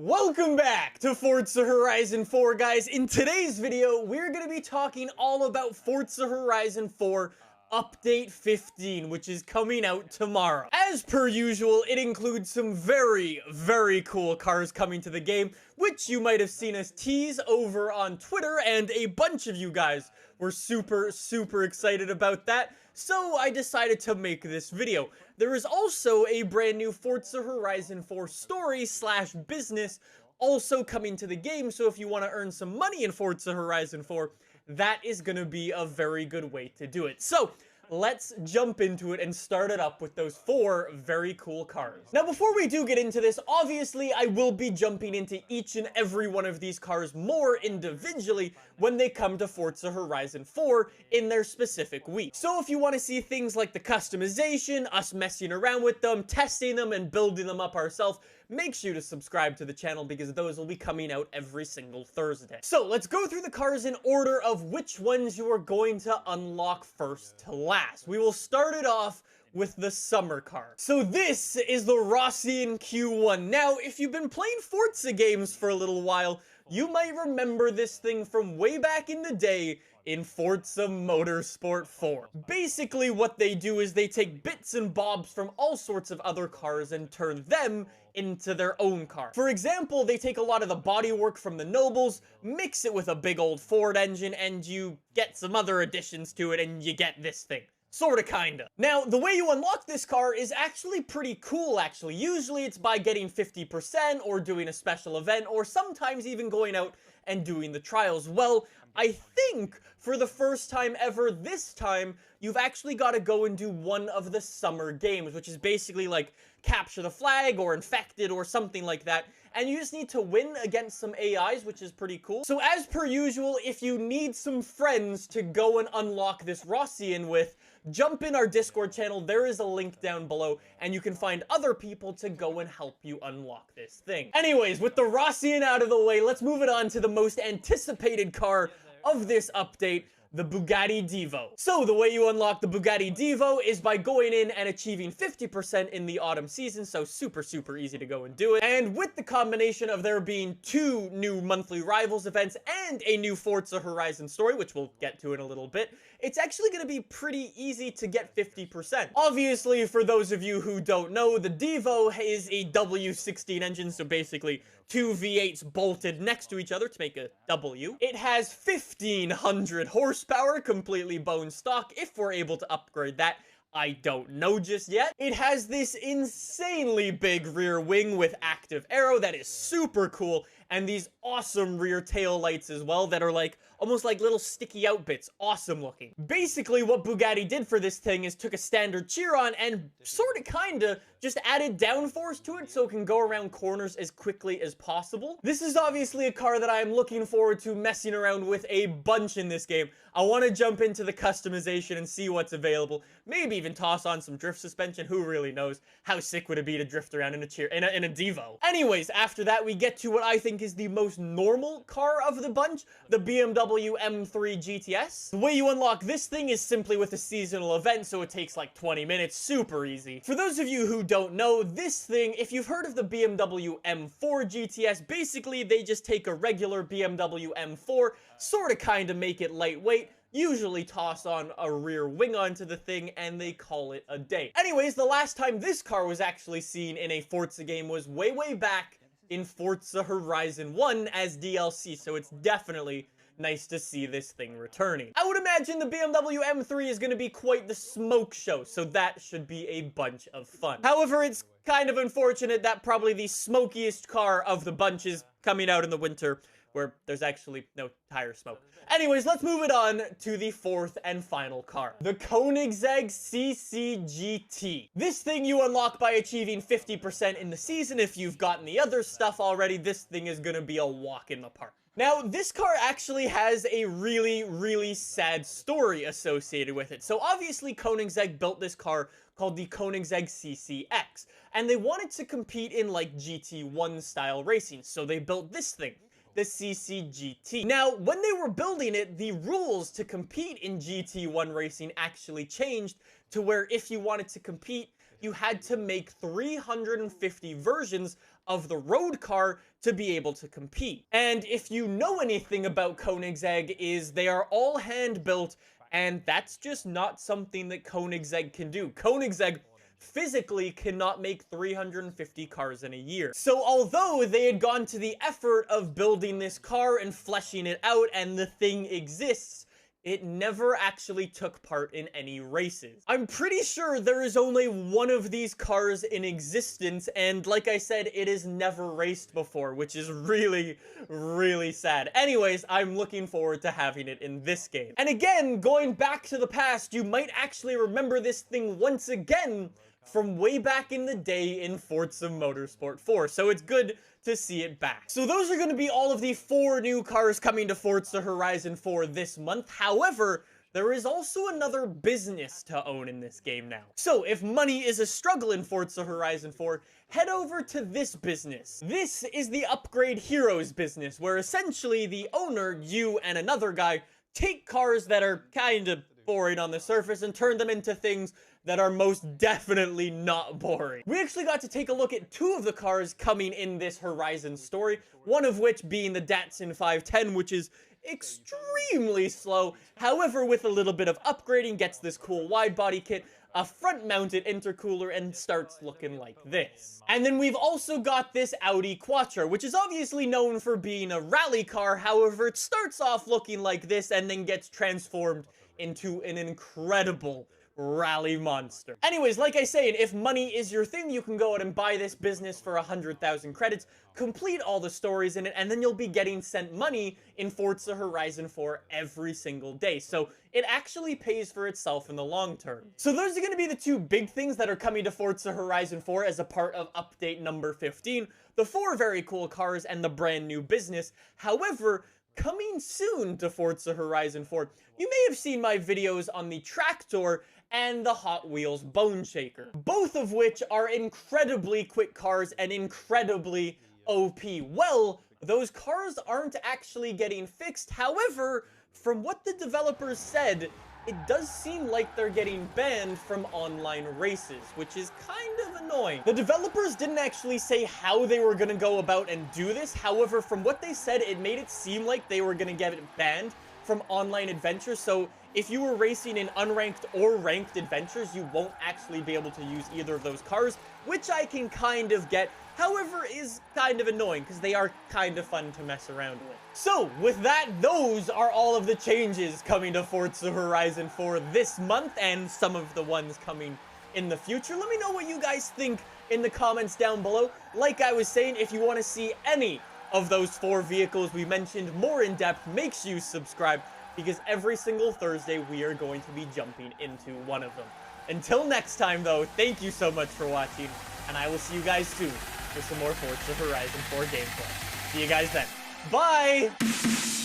Welcome back to Forza Horizon 4, guys. In today's video, we're going to be talking all about Forza Horizon 4 Update 15, which is coming out tomorrow. As per usual, it includes some very cool cars coming to the game, which you might have seen us tease over on Twitter, and a bunch of you guys were super excited about that, so I decided to make this video. There is also a brand new Forza Horizon 4 story/business also coming to the game, so if you want to earn some money in Forza Horizon 4, that is going to be a very good way to do it. So let's jump into it and start it up with those 4 very cool cars. Now, before we do get into this, obviously, I will be jumping into each and every one of these cars more individually when they come to Forza Horizon 4 in their specific week. So if you want to see things like the customization, us messing around with them, testing them, and building them up ourselves, make sure to subscribe to the channel because those will be coming out every single Thursday. So let's go through the cars in order of which ones you are going to unlock first to last. We will start it off with the summer car. So this is the Rossian Q1. Now, if you've been playing Forza games for a little while, you might remember this thing from way back in the day in Forza Motorsport 4. Basically, what they do is they take bits and bobs from all sorts of other cars and turn them into their own car. For example, they take a lot of the bodywork from the Nobles, mix it with a big old Ford engine, and you get some other additions to it, and you get this thing. Sorta, kinda. Now, the way you unlock this car is actually pretty cool, actually. Usually it's by getting 50% or doing a special event, or sometimes even going out and doing the trials. Well, I think for the first time ever this time, you've actually got to go and do one of the summer games, which is basically like capture the flag or infected or something like that. And you just need to win against some AIs, which is pretty cool. So as per usual, if you need some friends to go and unlock this Rossian with, jump in our Discord channel. There is a link down below, and you can find other people to go and help you unlock this thing. Anyways, with the Rossian out of the way, let's move it on to the most anticipated car of this update, the Bugatti Divo. So the way you unlock the Bugatti Divo is by going in and achieving 50% in the autumn season, so super easy to go and do it. And with the combination of there being 2 new monthly Rivals events and a new Forza Horizon story, which we'll get to in a little bit, it's actually going to be pretty easy to get 50%. Obviously, for those of you who don't know, the Divo is a W16 engine, so basically 2 V8s bolted next to each other to make a W. It has 1,500 horsepower, completely bone stock. If we're able to upgrade that, I don't know just yet. It has this insanely big rear wing with active aero that is super cool, and these awesome rear tail lights as well that are like almost like little sticky out bits. Awesome looking. Basically, what Bugatti did for this thing is took a standard Chiron and sorta kinda just added downforce to it so it can go around corners as quickly as possible. This is obviously a car that I am looking forward to messing around with a bunch in this game. I want to jump into the customization and see what's available. Maybe even toss on some drift suspension. Who really knows? How sick would it be to drift around in a Divo? Anyways, after that, we get to what I think is the most normal car of the bunch, the BMW M3 GTS. The way you unlock this thing is simply with a seasonal event, so it takes like 20 minutes, super easy. For those of you who don't know, this thing, if you've heard of the BMW M4 GTS, basically they just take a regular BMW M4, sorta kinda make it lightweight, usually toss on a rear wing onto the thing, and they call it a day. Anyways, the last time this car was actually seen in a Forza game was way back in Forza Horizon 1 as DLC, so it's definitely nice to see this thing returning. I would imagine the BMW M3 is going to be quite the smoke show, so that should be a bunch of fun. However, it's kind of unfortunate that probably the smokiest car of the bunch is coming out in the winter, where there's actually no tire smoke. Anyways, let's move it on to the 4th and final car, the Koenigsegg CCGT. This thing you unlock by achieving 50% in the season. If you've gotten the other stuff already, this thing is going to be a walk in the park. Now, this car actually has a really sad story associated with it. So obviously, Koenigsegg built this car called the Koenigsegg CCX, and they wanted to compete in like GT1 style racing, so they built this thing, the CCGT. Now, when they were building it, the rules to compete in GT1 racing actually changed to where if you wanted to compete, you had to make 350 versions of the road car to be able to compete. And if you know anything about Koenigsegg, is they are all hand-built, and that's just not something that Koenigsegg can do. Koenigsegg physically cannot make 350 cars in a year. So although they had gone to the effort of building this car and fleshing it out and the thing exists, it never actually took part in any races. I'm pretty sure there is only one of these cars in existence, and like I said, it has never raced before, which is really, really sad. Anyways, I'm looking forward to having it in this game. And again, going back to the past, you might actually remember this thing once again from way back in the day in Forza Motorsport 4, so it's good to see it back. So those are going to be all of the 4 new cars coming to Forza Horizon 4 this month. However, there is also another business to own in this game now. So if money is a struggle in Forza Horizon 4, head over to this business. This is the Upgrade Heroes business, where essentially the owner, you and another guy, take cars that are kind of boring on the surface and turn them into things that are most definitely not boring. We actually got to take a look at 2 of the cars coming in this Horizon story, one of which being the Datsun 510, which is extremely slow, however with a little bit of upgrading gets this cool wide body kit, a front-mounted intercooler, and starts looking like this. And then we've also got this Audi Quattro, which is obviously known for being a rally car, however it starts off looking like this and then gets transformed into an incredible rally monster. Anyways, like I say, if money is your thing, you can go out and buy this business for 100,000 credits, complete all the stories in it, and then you'll be getting sent money in Forza Horizon 4 every single day. So it actually pays for itself in the long term. So those are going to be the 2 big things that are coming to Forza Horizon 4 as a part of update number 15. The 4 very cool cars and the brand new business. However, coming soon to Forza Horizon 4, you may have seen my videos on the Tractor and the Hot Wheels Bone Shaker, both of which are incredibly quick cars and incredibly OP. Well, those cars aren't actually getting fixed. However, from what the developers said, it does seem like they're getting banned from online races, which is kind of annoying. The developers didn't actually say how they were going to go about and do this. However, from what they said, it made it seem like they were going to get it banned from online adventures. So if you were racing in unranked or ranked adventures, you won't actually be able to use either of those cars, which I can kind of get. However, is kind of annoying because they are kind of fun to mess around with. So with that, those are all of the changes coming to Forza Horizon 4 this month and some of the ones coming in the future. Let me know what you guys think in the comments down below. Like I was saying, if you want to see any of those 4 vehicles we mentioned more in depth, make sure you subscribe, because every single Thursday we are going to be jumping into one of them. Until next time though, thank you so much for watching, and I will see you guys soon for some more Forza Horizon 4 gameplay. See you guys then. Bye!